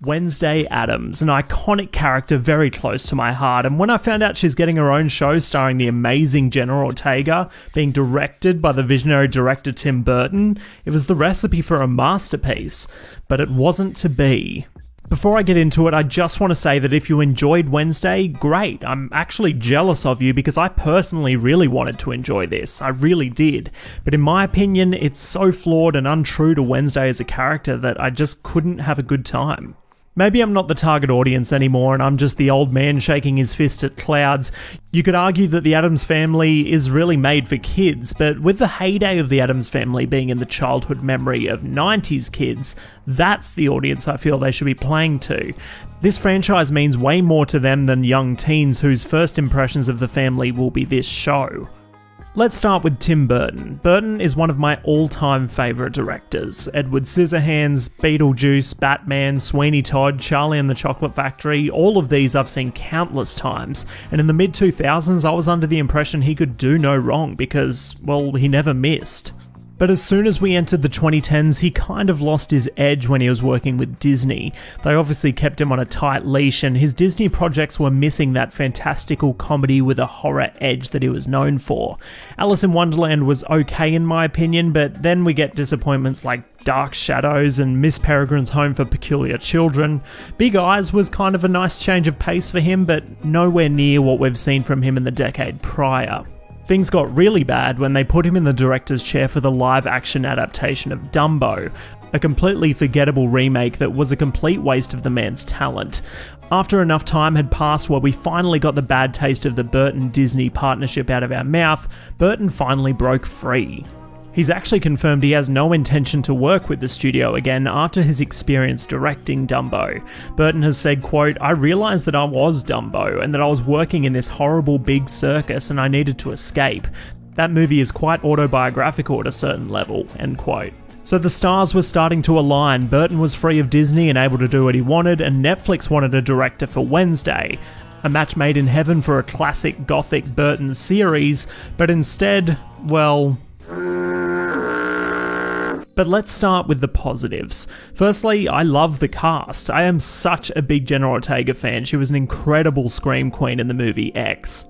Wednesday Addams, an iconic character very close to my heart, and when I found out she's getting her own show starring the amazing Jenna Ortega, being directed by the visionary director Tim Burton, it was the recipe for a masterpiece, but it wasn't to be. Before I get into it, I just want to say that if you enjoyed Wednesday, great. I'm actually jealous of you because I personally really wanted to enjoy this. I really did. But in my opinion, it's so flawed and untrue to Wednesday as a character that I just couldn't have a good time. Maybe I'm not the target audience anymore and I'm just the old man shaking his fist at clouds. You could argue that the Addams Family is really made for kids, but with the heyday of the Addams Family being in the childhood memory of 90s kids, that's the audience I feel they should be playing to. This franchise means way more to them than young teens whose first impressions of the family will be this show. Let's start with Tim Burton. Burton is one of my all-time favourite directors. Edward Scissorhands, Beetlejuice, Batman, Sweeney Todd, Charlie and the Chocolate Factory, all of these I've seen countless times, and in the mid-2000s I was under the impression he could do no wrong because, well, he never missed. But as soon as we entered the 2010s, he kind of lost his edge when he was working with Disney. They obviously kept him on a tight leash, and his Disney projects were missing that fantastical comedy with a horror edge that he was known for. Alice in Wonderland was okay in my opinion, but then we get disappointments like Dark Shadows and Miss Peregrine's Home for Peculiar Children. Big Eyes was kind of a nice change of pace for him, but nowhere near what we've seen from him in the decade prior. Things got really bad when they put him in the director's chair for the live-action adaptation of Dumbo, a completely forgettable remake that was a complete waste of the man's talent. After enough time had passed where we finally got the bad taste of the Burton-Disney partnership out of our mouth, Burton finally broke free. He's actually confirmed he has no intention to work with the studio again after his experience directing Dumbo. Burton has said, quote, "I realised that I was Dumbo and that I was working in this horrible big circus and I needed to escape. That movie is quite autobiographical at a certain level," end quote. So the stars were starting to align. Burton was free of Disney and able to do what he wanted, and Netflix wanted a director for Wednesday. A match made in heaven for a classic gothic Burton series, but instead, well... But let's start with the positives. Firstly, I love the cast. I am such a big Jenna Ortega fan. She was an incredible scream queen in the movie X.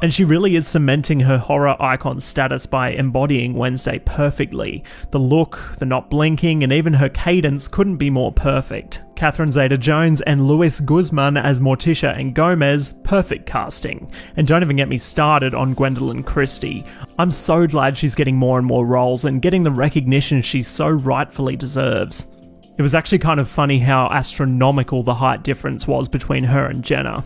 And she really is cementing her horror icon status by embodying Wednesday perfectly. The look, the not blinking, and even her cadence couldn't be more perfect. Catherine Zeta-Jones and Luis Guzman as Morticia and Gomez, perfect casting. And don't even get me started on Gwendoline Christie. I'm so glad she's getting more and more roles and getting the recognition she so rightfully deserves. It was actually kind of funny how astronomical the height difference was between her and Jenna.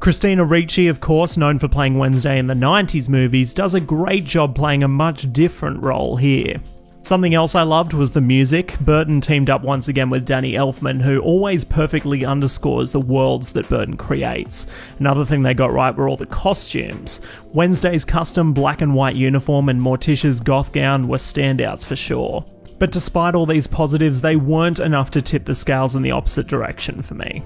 Christina Ricci, of course, known for playing Wednesday in the 90s movies, does a great job playing a much different role here. Something else I loved was the music. Burton teamed up once again with Danny Elfman, who always perfectly underscores the worlds that Burton creates. Another thing they got right were all the costumes. Wednesday's custom black and white uniform and Morticia's goth gown were standouts for sure. But despite all these positives, they weren't enough to tip the scales in the opposite direction for me.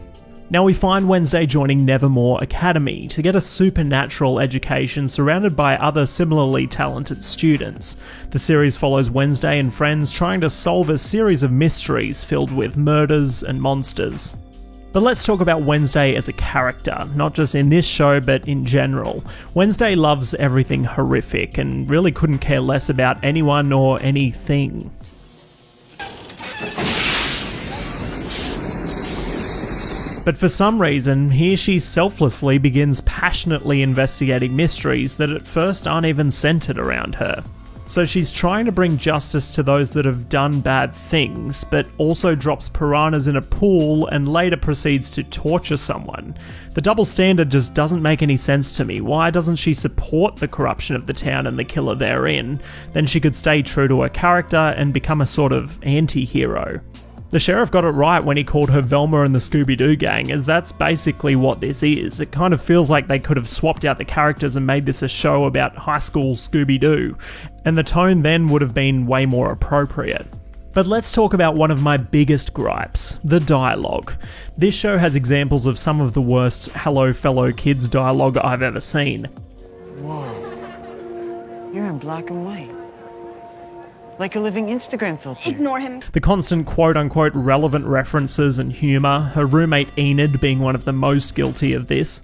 Now we find Wednesday joining Nevermore Academy to get a supernatural education surrounded by other similarly talented students. The series follows Wednesday and friends trying to solve a series of mysteries filled with murders and monsters. But let's talk about Wednesday as a character, not just in this show but in general. Wednesday loves everything horrific and really couldn't care less about anyone or anything. But for some reason, here she selflessly begins passionately investigating mysteries that at first aren't even centered around her. So she's trying to bring justice to those that have done bad things, but also drops piranhas in a pool and later proceeds to torture someone. The double standard just doesn't make any sense to me. Why doesn't she support the corruption of the town and the killer therein? Then she could stay true to her character and become a sort of anti-hero. The sheriff got it right when he called her Velma and the Scooby-Doo gang, as that's basically what this is. It kind of feels like they could have swapped out the characters and made this a show about high school Scooby-Doo, and the tone then would have been way more appropriate. But let's talk about one of my biggest gripes, the dialogue. This show has examples of some of the worst Hello Fellow Kids dialogue I've ever seen. Whoa, you're in black and white. like a living Instagram filter. Ignore him. The constant quote-unquote relevant references and humour, her roommate Enid being one of the most guilty of this.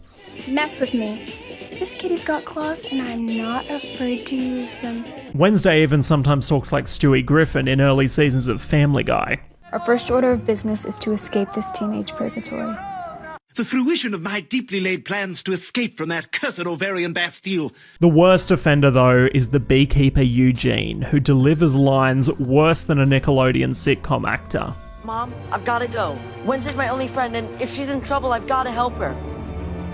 Mess with me. This kitty's got claws and I'm not afraid to use them. Wednesday even sometimes talks like Stewie Griffin in early seasons of Family Guy. Our first order of business is to escape this teenage purgatory. The fruition of my deeply laid plans to escape from that cursed ovarian Bastille. The worst offender, though, is the beekeeper Eugene, who delivers lines worse than a Nickelodeon sitcom actor. Mom, I've gotta go. Wednesday's my only friend, and if she's in trouble, I've gotta help her.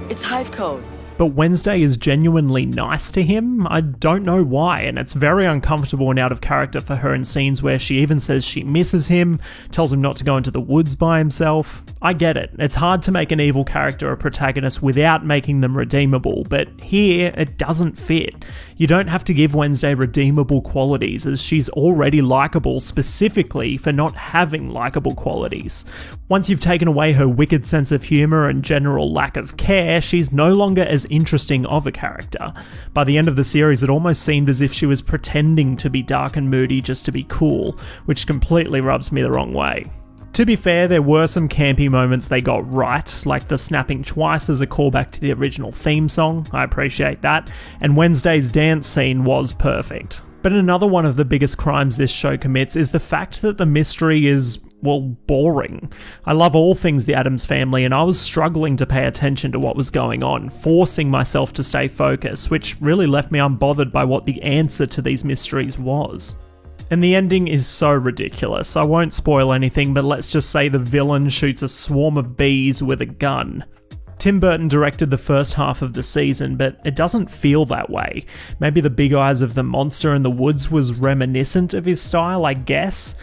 It's Hive Code. But Wednesday is genuinely nice to him. I don't know why, and it's very uncomfortable and out of character for her in scenes where she even says she misses him, tells him not to go into the woods by himself. I get it. It's hard to make an evil character a protagonist without making them redeemable, but here it doesn't fit. You don't have to give Wednesday redeemable qualities, as she's already likeable specifically for not having likeable qualities. Once you've taken away her wicked sense of humour and general lack of care, she's no longer as interesting of a character. By the end of the series, it almost seemed as if she was pretending to be dark and moody just to be cool, which completely rubs me the wrong way. To be fair, there were some campy moments they got right, like the snapping twice as a callback to the original theme song. I appreciate that. And Wednesday's dance scene was perfect. But another one of the biggest crimes this show commits is the fact that the mystery is, well, boring. I love all things the Addams Family, and I was struggling to pay attention to what was going on, forcing myself to stay focused, which really left me unbothered by what the answer to these mysteries was. And the ending is so ridiculous. I won't spoil anything, but let's just say the villain shoots a swarm of bees with a gun. Tim Burton directed the first half of the season, but it doesn't feel that way. Maybe the big eyes of the monster in the woods was reminiscent of his style, I guess.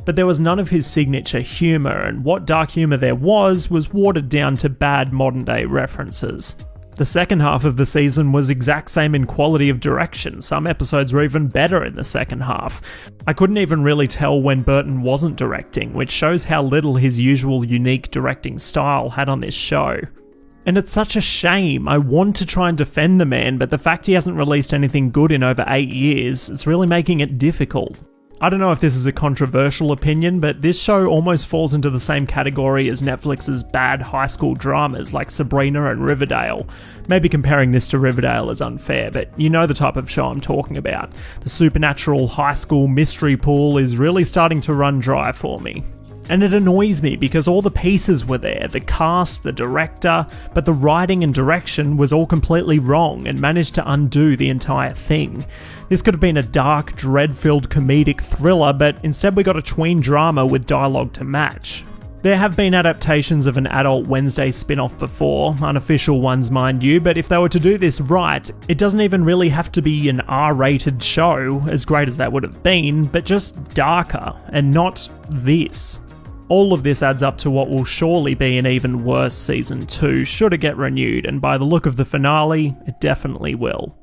But there was none of his signature humour, and what dark humour there was watered down to bad modern day references. The second half of the season was exact same in quality of direction. Some episodes were even better in the second half. I couldn't even really tell when Burton wasn't directing, which shows how little his usual unique directing style had on this show. And it's such a shame. I want to try and defend the man, but the fact he hasn't released anything good in over 8 years, it's really making it difficult. I don't know if this is a controversial opinion, but this show almost falls into the same category as Netflix's bad high school dramas like Sabrina and Riverdale. Maybe comparing this to Riverdale is unfair, but you know the type of show I'm talking about. The supernatural high school mystery pool is really starting to run dry for me. And it annoys me because all the pieces were there, the cast, the director, but the writing and direction was all completely wrong and managed to undo the entire thing. This could have been a dark, dread-filled comedic thriller, but instead we got a tween drama with dialogue to match. There have been adaptations of an adult Wednesday spin-off before, unofficial ones mind you, but if they were to do this right, it doesn't even really have to be an R-rated show, as great as that would have been, but just darker, and not this. All of this adds up to what will surely be an even worse season 2 should it get renewed, and by the look of the finale, it definitely will.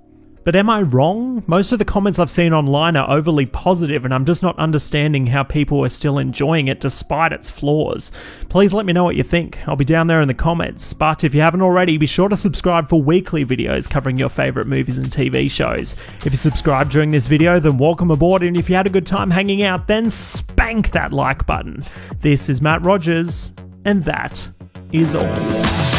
But am I wrong? Most of the comments I've seen online are overly positive, and I'm just not understanding how people are still enjoying it despite its flaws. Please let me know what you think. I'll be down there in the comments. But if you haven't already, be sure to subscribe for weekly videos covering your favourite movies and TV shows. If you subscribed during this video, then welcome aboard, and if you had a good time hanging out, then spank that like button. This is Matt Rogers, and that is all.